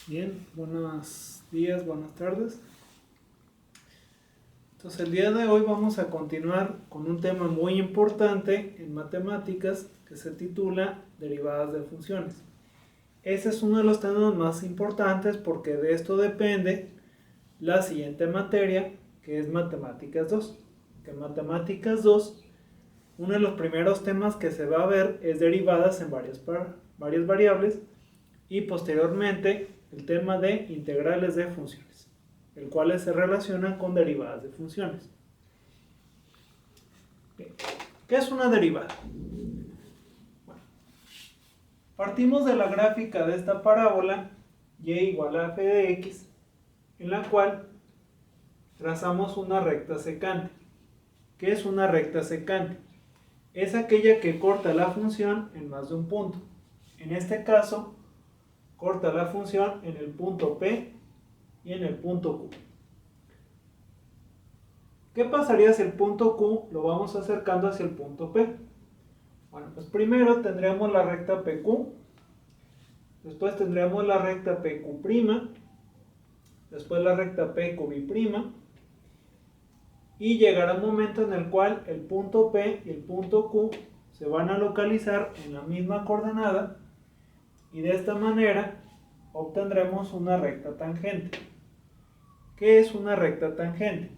Bien, buenos días, buenas tardes. Entonces el día de hoy vamos a continuar con un tema muy importante en matemáticas que se titula derivadas de funciones. Ese es uno de los temas más importantes porque de esto depende la siguiente materia, que es matemáticas 2. Que en matemáticas 2, uno de los primeros temas que se va a ver es derivadas en varias variables y posteriormente el tema de integrales de funciones, el cual se relaciona con derivadas de funciones. ¿Qué es una derivada? Bueno, partimos de la gráfica de esta parábola y igual a f de x, en la cual trazamos una recta secante. ¿Qué es una recta secante? Es aquella que corta la función en más de un punto. En este caso, corta la función en el punto P y en el punto Q. ¿Qué pasaría si el punto Q lo vamos acercando hacia el punto P? Bueno, pues primero tendríamos la recta PQ, después tendríamos la recta PQ', después la recta PQ'B', y llegará un momento en el cual el punto P y el punto Q se van a localizar en la misma coordenada y de esta manera obtendremos una recta tangente. ¿Qué es una recta tangente?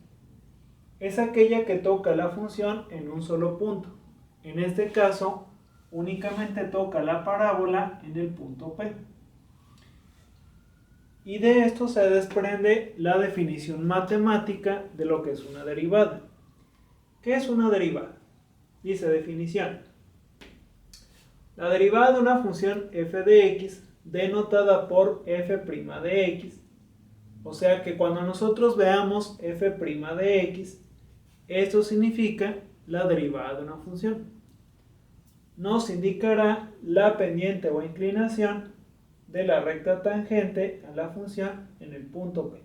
Es aquella que toca la función en un solo punto. En este caso, únicamente toca la parábola en el punto P. Y de esto se desprende la definición matemática de lo que es una derivada. ¿Qué es una derivada? Dice definición. La derivada de una función f de x denotada por f' de x, o sea que cuando nosotros veamos f' de x, esto significa la derivada de una función. Nos indicará la pendiente o inclinación de la recta tangente a la función en el punto P.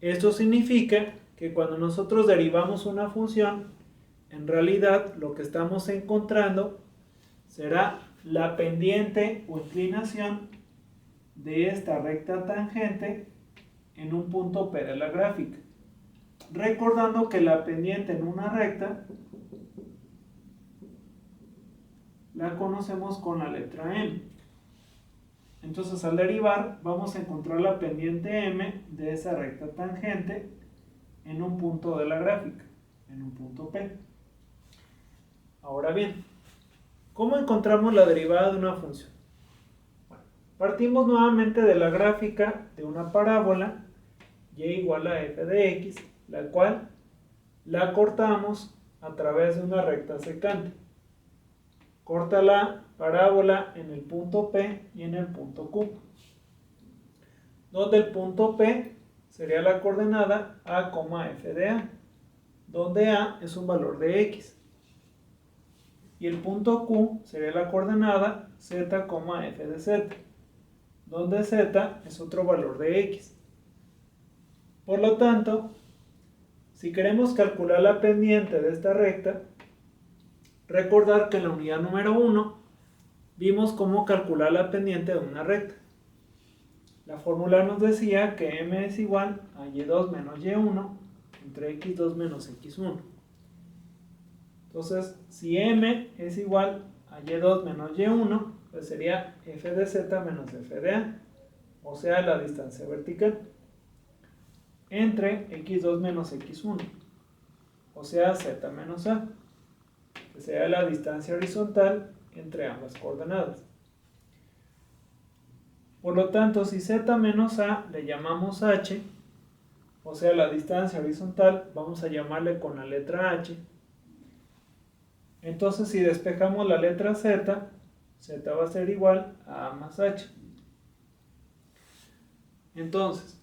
Esto significa que cuando nosotros derivamos una función, en realidad lo que estamos encontrando será la pendiente o inclinación de esta recta tangente en un punto P de la gráfica. Recordando que la pendiente en una recta la conocemos con la letra M. Entonces al derivar vamos a encontrar la pendiente M de esa recta tangente en un punto de la gráfica, en un punto P. Ahora bien, ¿cómo encontramos la derivada de una función? Bueno, partimos nuevamente de la gráfica de una parábola y igual a f de x, la cual la cortamos a través de una recta secante. Corta la parábola en el punto P y en el punto Q, donde el punto P sería la coordenada a, f de a, donde a es un valor de x, y el punto Q sería la coordenada z, f de z, donde z es otro valor de x. Por lo tanto, si queremos calcular la pendiente de esta recta, recordar que en la unidad número 1 vimos cómo calcular la pendiente de una recta. La fórmula nos decía que m es igual a y2 menos y1 entre x2 menos x1. Entonces, si m es igual a y2 menos y1, pues sería f de z menos f de a, o sea, la distancia vertical, entre x2 menos x1, o sea, z menos a, que sería la distancia horizontal entre ambas coordenadas. Por lo tanto, si z menos a le llamamos h, o sea, la distancia horizontal, vamos a llamarle con la letra h. Entonces, si despejamos la letra z, z va a ser igual a más h. Entonces,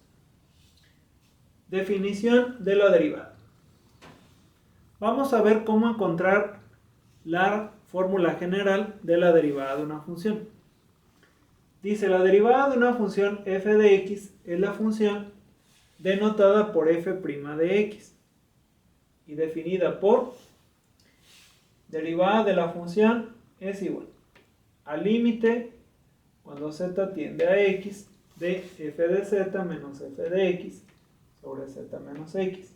definición de la derivada. Vamos a ver cómo encontrar la fórmula general de la derivada de una función. Dice, la derivada de una función f de x es la función denotada por f' de x y definida por derivada de la función es igual al límite cuando z tiende a x de f de z menos f de x sobre z menos x.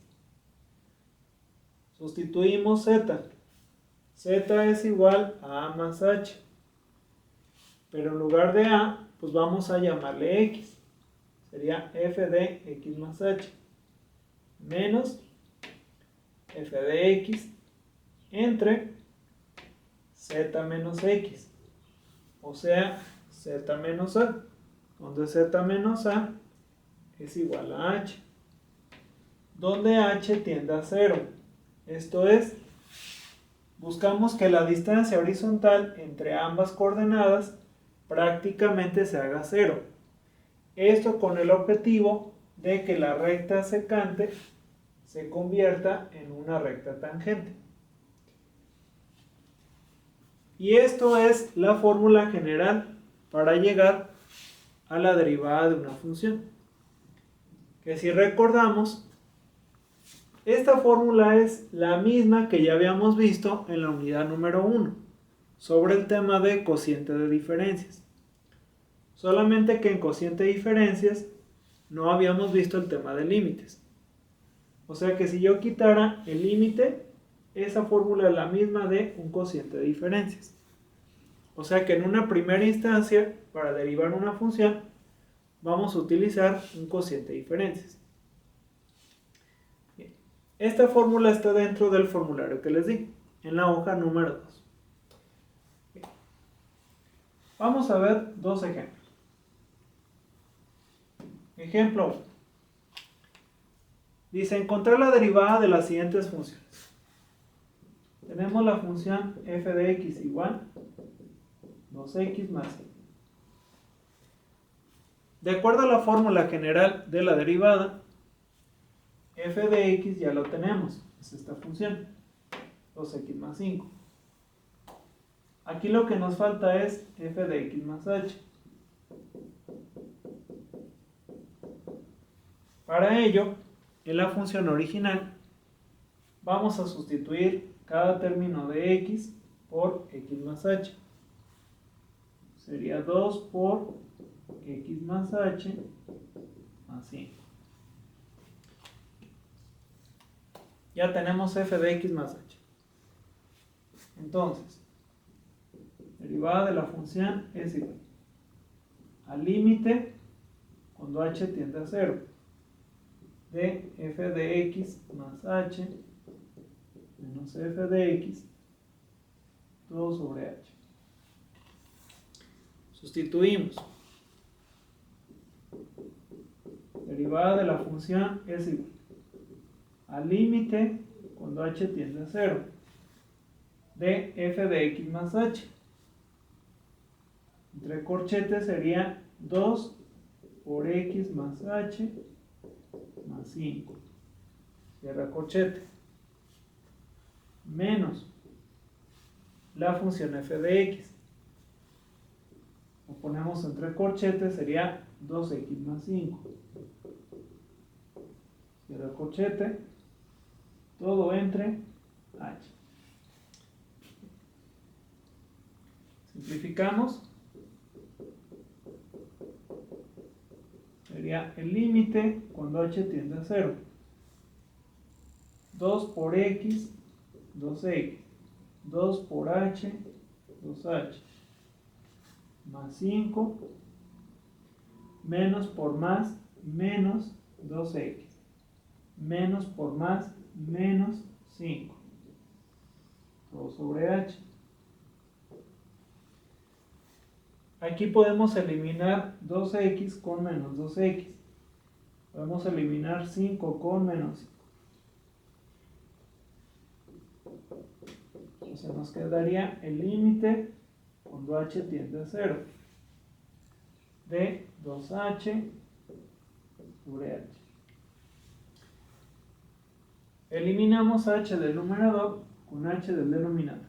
Sustituimos z. Z es igual a a más h. Pero en lugar de a, pues vamos a llamarle x. Sería f de x más h. Menos f de x entre z menos x. O sea, z menos a. Donde z menos a es igual a h. Donde h tiende a 0. Esto es, buscamos que la distancia horizontal entre ambas coordenadas prácticamente se haga 0. Esto con el objetivo de que la recta secante se convierta en una recta tangente. Y esto es la fórmula general para llegar a la derivada de una función. Que si recordamos, esta fórmula es la misma que ya habíamos visto en la unidad número 1, sobre el tema de cociente de diferencias. Solamente que en cociente de diferencias no habíamos visto el tema de límites. O sea que si yo quitara el límite, esa fórmula es la misma de un cociente de diferencias. O sea que en una primera instancia, para derivar una función, vamos a utilizar un cociente de diferencias. Bien. Esta fórmula está dentro del formulario que les di, en la hoja número 2. Bien. Vamos a ver dos ejemplos. Ejemplo 1. Dice, encontrar la derivada de las siguientes funciones. Tenemos la función f de x igual 2x más 5. De acuerdo a la fórmula general de la derivada, f de x ya lo tenemos, es esta función, 2x más 5. Aquí lo que nos falta es f de x más h. Para ello, en la función original, vamos a sustituir cada término de x por x más h. Sería 2 por x más h más 5. Ya tenemos f de x más h. Entonces, derivada de la función es igual al límite cuando h tiende a 0 de f de x más h menos f de x todo sobre h. Sustituimos. Derivada de la función es igual al límite cuando h tiende a 0 de f de x más h. Entre corchetes sería 2 por x más h más 5. Cierra corchete. Menos la función f de x. Lo ponemos entre corchetes, sería 2x más 5. Cierra corchete. Todo entre h. Simplificamos. Sería el límite cuando h tiende a 0. 2 por x, 2x. 2 por h, 2h. Más 5. Menos por más, menos 2x. Menos por más, menos 5. Todo sobre h. Aquí podemos eliminar 2x con menos 2x. Podemos eliminar 5 con menos 5. Entonces nos quedaría el límite cuando h tiende a 0 de 2h sobre h. Eliminamos h del numerador con h del denominador.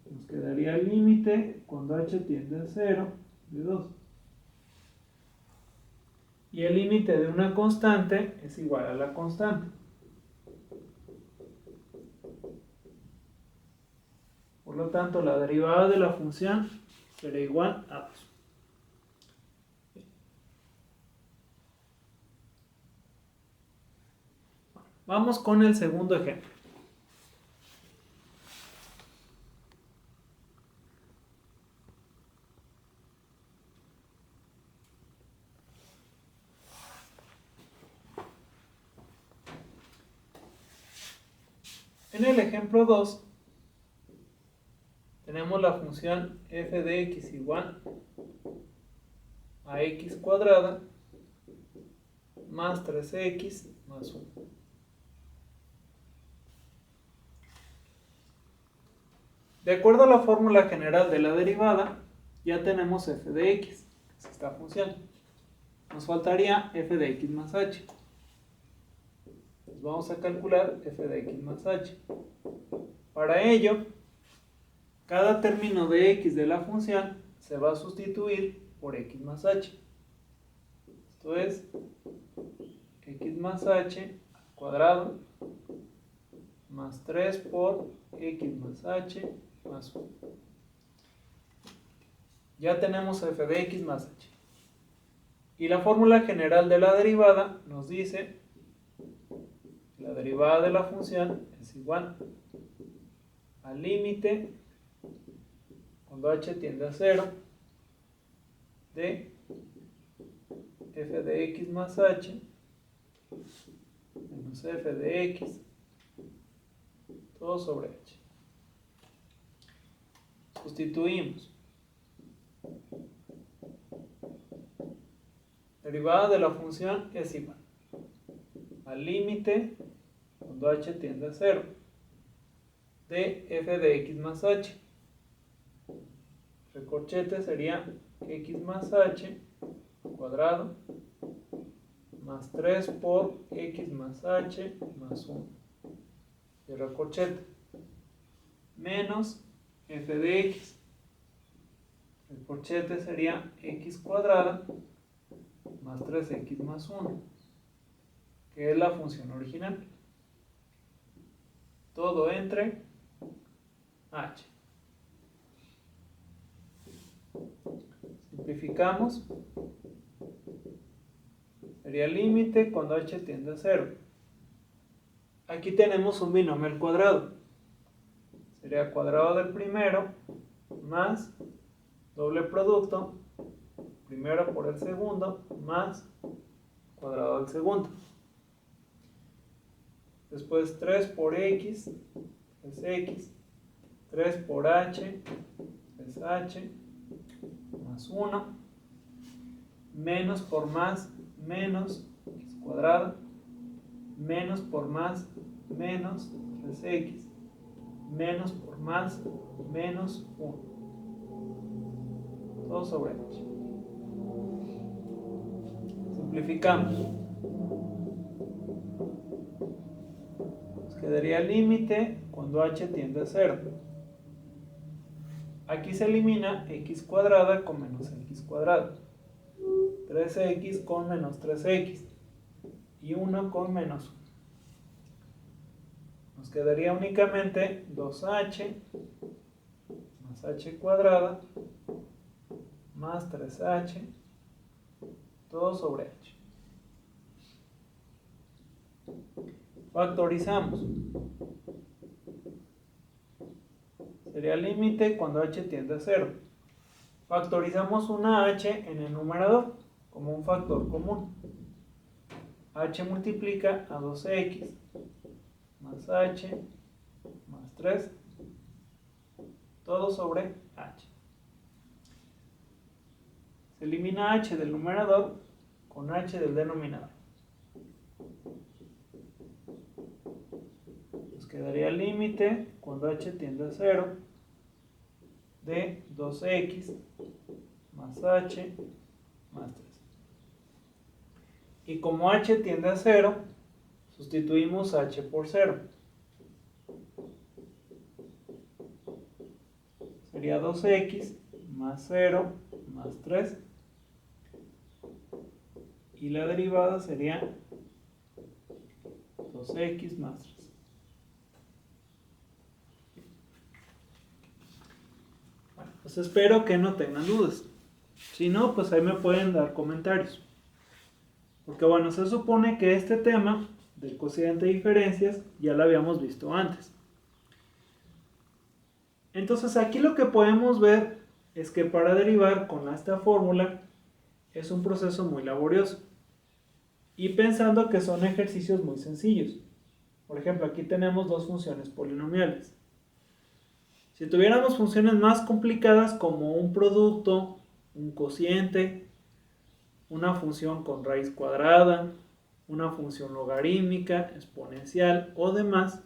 Nos quedaría el límite cuando h tiende a 0 de 2. Y el límite de una constante es igual a la constante. Por lo tanto, la derivada de la función será igual a 2. Vamos con el segundo ejemplo. En el ejemplo 2 tenemos la función f de x igual a x cuadrada más 3x más 1. De acuerdo a la fórmula general de la derivada, ya tenemos f de x, que es esta función. Nos faltaría f de x más h. Pues vamos a calcular f de x más h. Para ello, cada término de x de la función se va a sustituir por x más h. Esto es x más h al cuadrado más 3 por x más h más 1. Ya tenemos f de x más h. Y la fórmula general de la derivada nos dice que la derivada de la función es igual al límite cuando h tiende a 0 de f de x más h menos f de x todo sobre h. Sustituimos. Derivada de la función es igual al límite cuando h tiende a 0 de f de x más h. Recorchete sería x más h al cuadrado más 3 por x más h más 1. Y recorchete menos f de x. El corchete sería x cuadrada más 3x más 1, que es la función original. Todo entre h. Simplificamos. Sería límite cuando h tiende a 0. Aquí tenemos un binomio al cuadrado. Sería cuadrado del primero más doble producto, primero por el segundo, más cuadrado del segundo. Después 3 por x es x, 3 por h es h, más 1, menos por más, menos x cuadrado, menos por más, menos 3x, menos por más, menos 1. Todo sobre h. Simplificamos. Nos quedaría límite cuando h tiende a 0. Aquí se elimina x cuadrada con menos x cuadrado. 3x con menos 3x. Y 1 con menos 1. Nos quedaría únicamente 2h más h cuadrada más 3h todo sobre h. Factorizamos. Sería límite cuando h tiende a 0. Factorizamos una h en el numerador como un factor común. H multiplica a 2x más h más 3 todo sobre h. Se elimina h del numerador con h del denominador. Nos quedaría el límite cuando h tiende a 0 de 2x más h más 3. Y como h tiende a 0, sustituimos h por 0. Sería 2x más 0 más 3. Y la derivada sería 2x más 3. Pues espero que no tengan dudas. Si no, pues ahí me pueden dar comentarios. Porque bueno, se supone que este tema del cociente de diferencias ya lo habíamos visto antes. Entonces aquí lo que podemos ver es que para derivar con esta fórmula es un proceso muy laborioso. Y pensando que son ejercicios muy sencillos. Por ejemplo, aquí tenemos dos funciones polinomiales. Si tuviéramos funciones más complicadas como un producto, un cociente, una función con raíz cuadrada, una función logarítmica, exponencial o demás,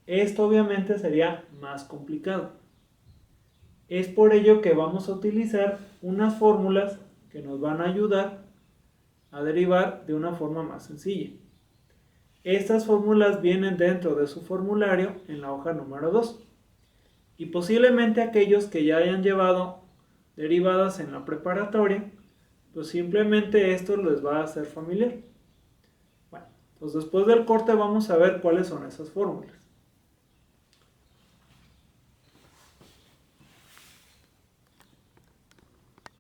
esto obviamente sería más complicado. Es por ello que vamos a utilizar unas fórmulas que nos van a ayudar a derivar de una forma más sencilla. Estas fórmulas vienen dentro de su formulario en la hoja número 2. Y posiblemente aquellos que ya hayan llevado derivadas en la preparatoria, pues simplemente esto les va a ser familiar. Bueno, pues después del corte vamos a ver cuáles son esas fórmulas.